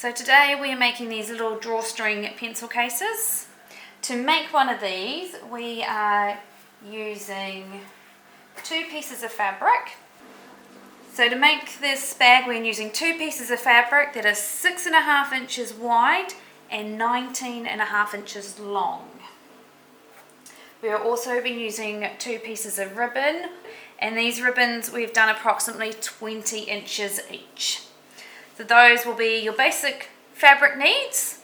So today we are making these little drawstring pencil cases. To make one of these we are using 2 pieces of fabric. So to make this bag we're using 2 pieces of fabric that are 6.5 inches wide and 19.5 inches long. We will also be using 2 pieces of ribbon, and these ribbons we've done approximately 20 inches each. So those will be your basic fabric needs.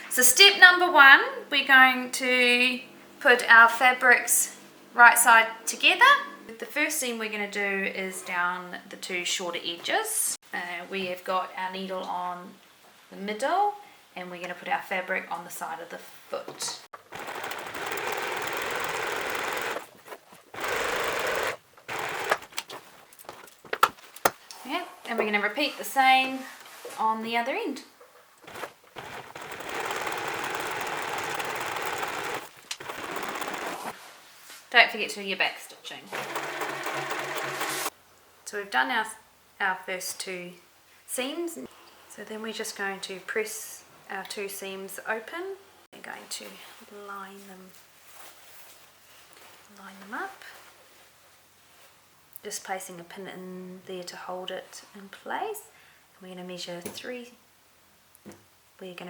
So step number 1, we're going to put our fabrics right side together. The first seam we're going to do is down the 2 shorter edges. We have got our needle on the middle and we're going to put our fabric on the side of the foot. And we're going to repeat the same on the other end. Don't forget to do your back stitching. So we've done our first 2 seams. So then we're just going to press our 2 seams open. We're going to line them up. Just placing a pin in there to hold it in place. We're going to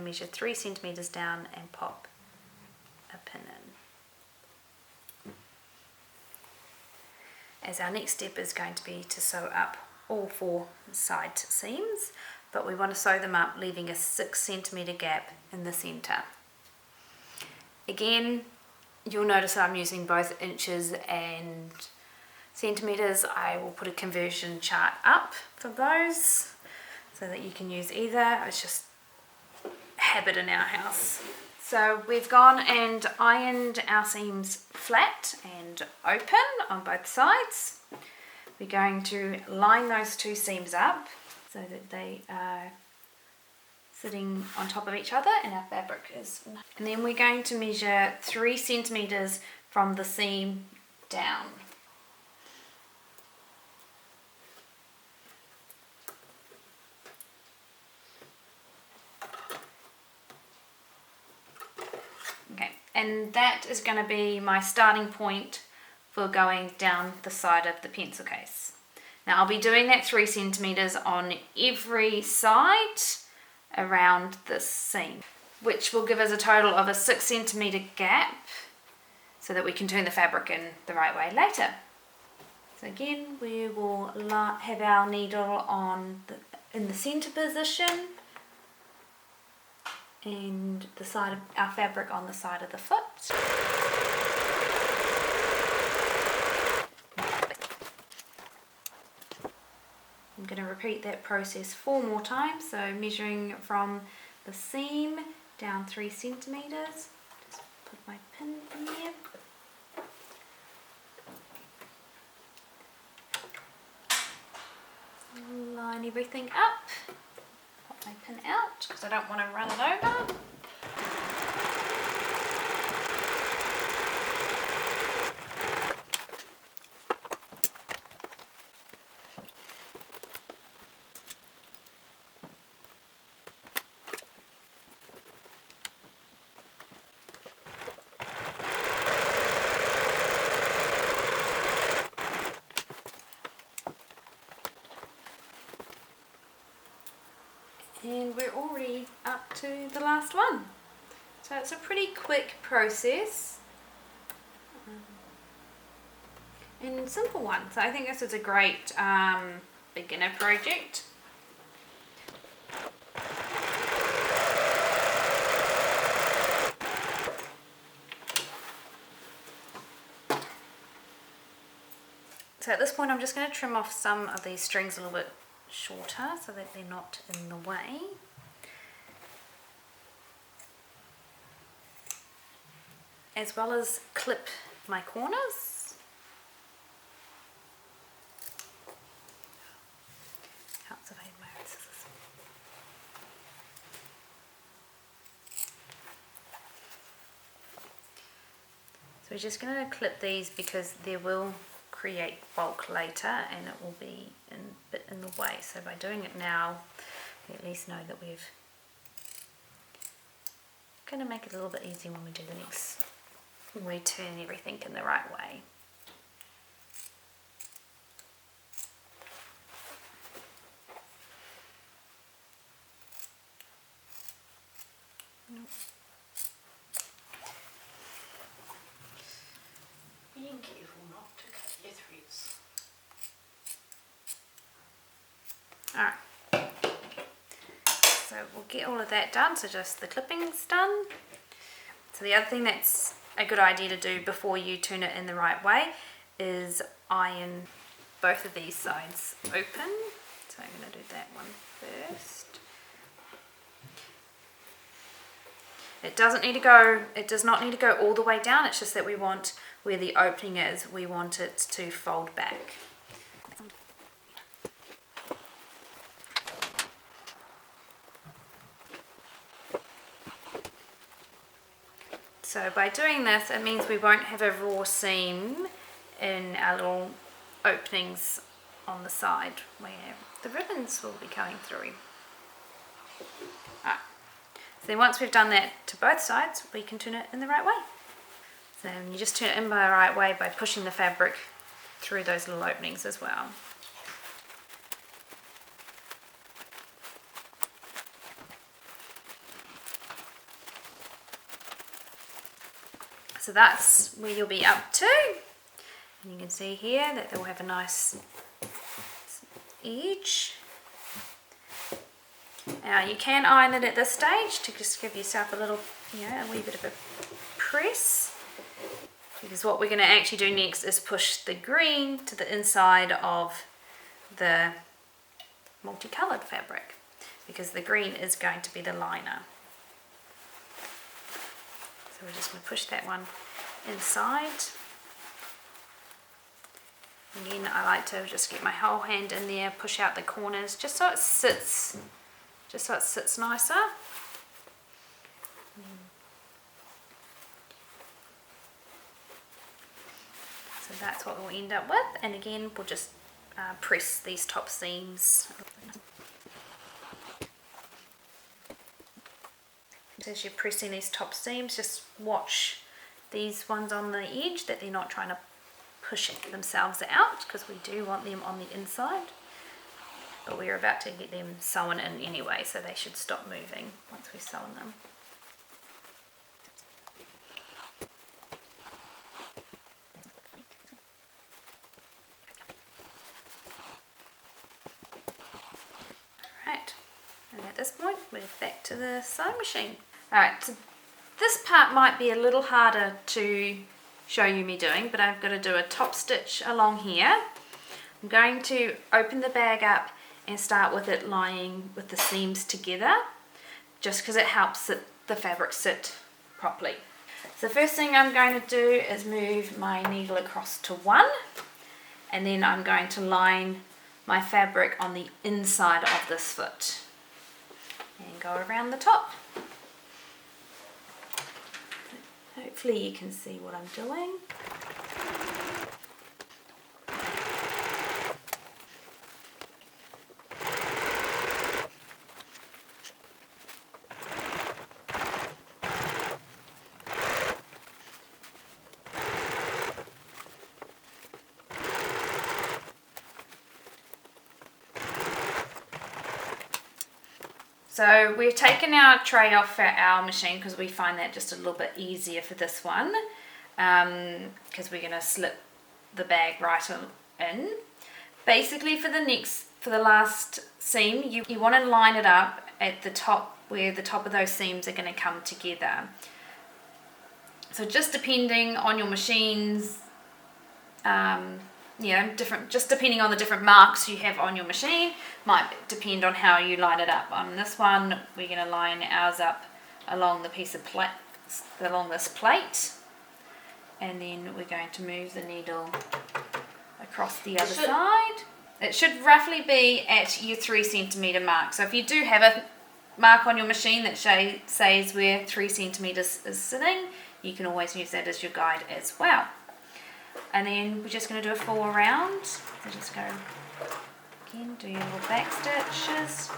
measure 3 centimeters down and pop a pin in. As our next step is going to be to sew up all 4 side seams, but we want to sew them up leaving a 6 centimeter gap in the center. Again, you'll notice I'm using both inches and centimeters. I will put a conversion chart up for those so that you can use either. It's just habit in our house. So we've gone and ironed our seams flat and open on both sides. We're going to line those 2 seams up so that they are sitting on top of each other and our fabric is. And then we're going to measure 3 centimeters from the seam down. And that is going to be my starting point for going down the side of the pencil case. Now I'll be doing that 3 centimeters on every side around this seam, which will give us a total of a 6 centimeter gap so that we can turn the fabric in the right way later. So again, we will have our needle in the center position, and the side of our fabric on the side of the foot. I'm going to repeat that process 4 more times, so measuring from the seam down 3 centimeters. Just put my pin in there. Line everything up. My pin out because I don't want to run it over. And we're already up to the last one. So it's a pretty quick process and simple one. So I think this is a great beginner project. So at this point I'm just going to trim off some of these strings a little bit shorter so that they're not in the way. As well as clip my corners. Helps if I had my own scissors. So we're just going to clip these because they will create bulk later and it will be a bit in the way. So by doing it now, at least know that we've going to make it a little bit easier when we do the next, when we turn everything in the right way. Being careful not to cut your threads. Alright, so we'll get all of that done, so just the clippings done. So the other thing that's a good idea to do before you turn it in the right way is iron both of these sides open. So I'm going to do that one first. It does not need to go all the way down, it's just that we want where the opening is, we want it to fold back. So by doing this, it means we won't have a raw seam in our little openings on the side where the ribbons will be coming through. Alright. So then once we've done that to both sides, we can turn it in the right way. So you just turn it in by the right way by pushing the fabric through those little openings as well. So that's where you'll be up to. And you can see here that they'll have a nice edge. Now you can iron it at this stage to just give yourself a little, a wee bit of a press. Because what we're going to actually do next is push the green to the inside of the multicolored fabric. Because the green is going to be the liner. So we're just going to push that one inside. Again, I like to just get my whole hand in there, push out the corners, just so it sits nicer. So that's what we'll end up with, and again we'll just press these top seams. As you're pressing these top seams, just watch these ones on the edge, that they're not trying to push themselves out, because we do want them on the inside. But we're about to get them sewn in anyway, so they should stop moving once we've sewn them. Alright, and at this point we're back to the sewing machine. Alright, so this part might be a little harder to show you me doing, but I've got to do a top stitch along here. I'm going to open the bag up and start with it lying with the seams together, just because it helps the fabric sit properly. So the first thing I'm going to do is move my needle across to 1, and then I'm going to line my fabric on the inside of this foot and go around the top. Hopefully you can see what I'm doing. So we've taken our tray off for our machine because we find that just a little bit easier for this one, because we're going to slip the bag right in. Basically for the last seam, you want to line it up at the top where the top of those seams are going to come together. So just depending on your machines, just depending on the different marks you have on your machine, might depend on how you line it up. On this one, we're going to line ours up along the piece of plate, along this plate, and then we're going to move the needle across the other side. It should roughly be at your 3 centimetre mark. So if you do have a mark on your machine that says where 3 centimetres is sitting, you can always use that as your guide as well. And then we're just going to do a full round. So just go again, do your little back stitches.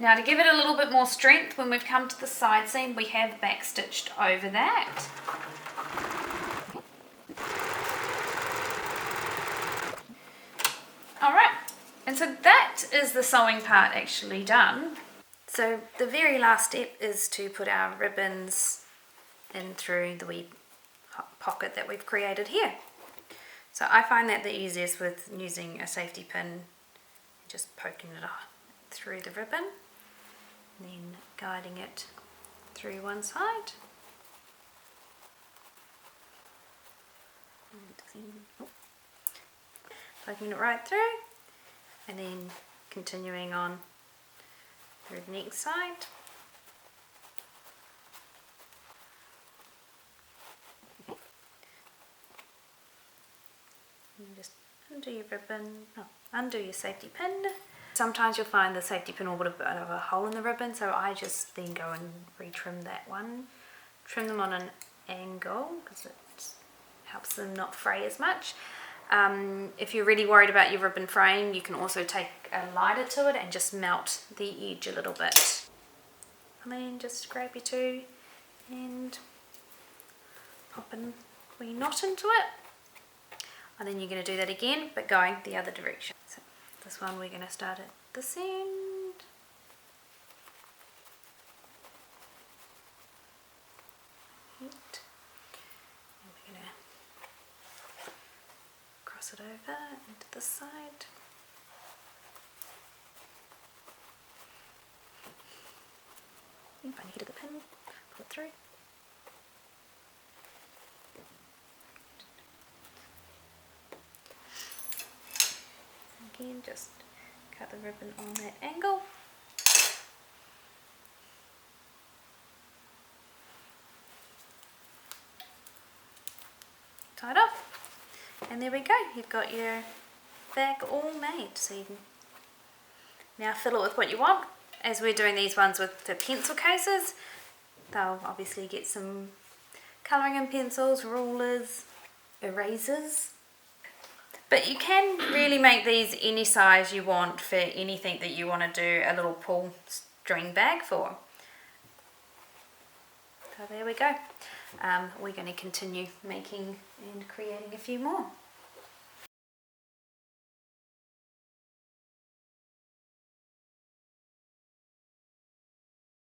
Now to give it a little bit more strength, when we've come to the side seam, we have back stitched over that. Alright, and so that is the sewing part actually done. So the very last step is to put our ribbons in through the wee pocket that we've created here. So I find that the easiest with using a safety pin, just poking it through the ribbon, and then guiding it through one side. Poking it right through, and then continuing on through the next side. And just undo your ribbon, undo your safety pin. Sometimes you'll find the safety pin will put a bit of a hole in the ribbon, so I just then go and retrim that one. Trim them on an angle because it helps them not fray as much. If you're really worried about your ribbon fraying, you can also take a lighter to it and just melt the edge a little bit. And then just grab your two and pop a wee knot into it. And then you're going to do that again, but going the other direction. So this one we're going to start at this end. And we're going to cross it over into this side. And find the head of the pin, pull it through. Again, just cut the ribbon on that angle. Tie it off, and there we go. You've got your bag all made. So you can now fill it with what you want. As we're doing these ones with the pencil cases, they'll obviously get some colouring in pencils, rulers, erasers. But you can really make these any size you want for anything that you want to do a little pull string bag for. So there we go. We're going to continue making and creating a few more.